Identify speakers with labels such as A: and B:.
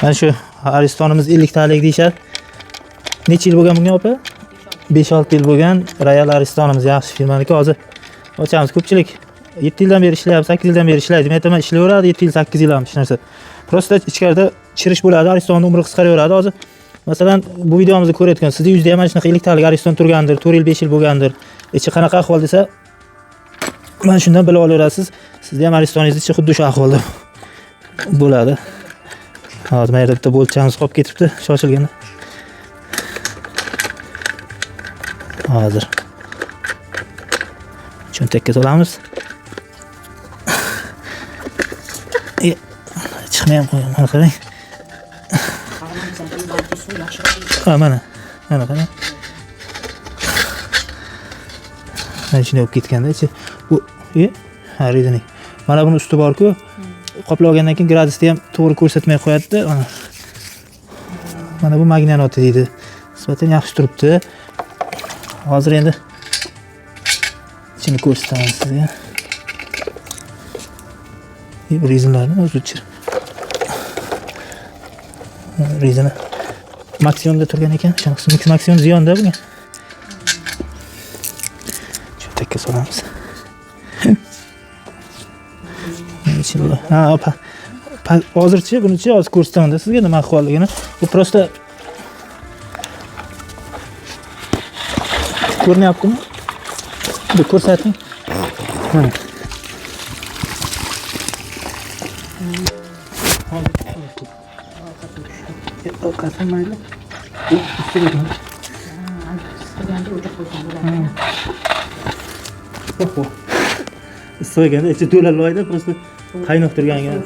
A: Mana shu Aristonimiz 50 talik deyshar. Necha yil bo'lgan bunga opa? 5-6 yil bo'lgan. Royal Aristonimiz yaxshi firmaniki. Hozir ochamiz. Ko'pchilik 7 yildan beri ishlayapti, 8 yildan beri ishlaydi. Men aytaman ishlayveradi 7 yil, 8 yil ham hech narsa. Prosta ichkarida chirish bo'ladi. Aristonning umri qisqaraveradi. Hozir masalan bu videomizni ko'rayotgan sizning yuzda ham mana shunaqa 50 talik Ariston turgandir, 4 yil, 5 yil bo'lgandir. Ichi qanaqa ahvol desa, mana shundan bilib olaverasiz. Sizda ham Aristoningiz ichi xuddi shu ahvolda bo'ladi. Hozir mana yerda bitta bo'lchamiz qolib ketibdi, shoshilganda. Hozir cho'ntakka solamiz. Chiqmayam qo'yam, mana qarang. Ha, mana qarang. Mana shunday bo'lib ketganda, bu rezina. Mana buni usti bor-ku, qoplab olgandan keyin gradusni ham to'g'ri ko'rsatmay qo'yadi. Mana bu magnanoti deydi. Nisbatan yaxshi turibdi. Hozir endi ichini ko'rsataman sizga. Bu rezinalarni o'zi o'chirib. Rezina maksimumda turgan ekan. Shunaqasi maksimum ziyonda bunga. Cho'ntakka solamiz. Ha, opa. Hozircha bunichi hozir ko'rsataman-da sizga nima ahvolligini. Bu prosta ko'rinyaptimi? Bu ko'rsating. Qasam mayli. Issiq ekanda, ichi to'la loyda, prosta qaynoq turgan ekan.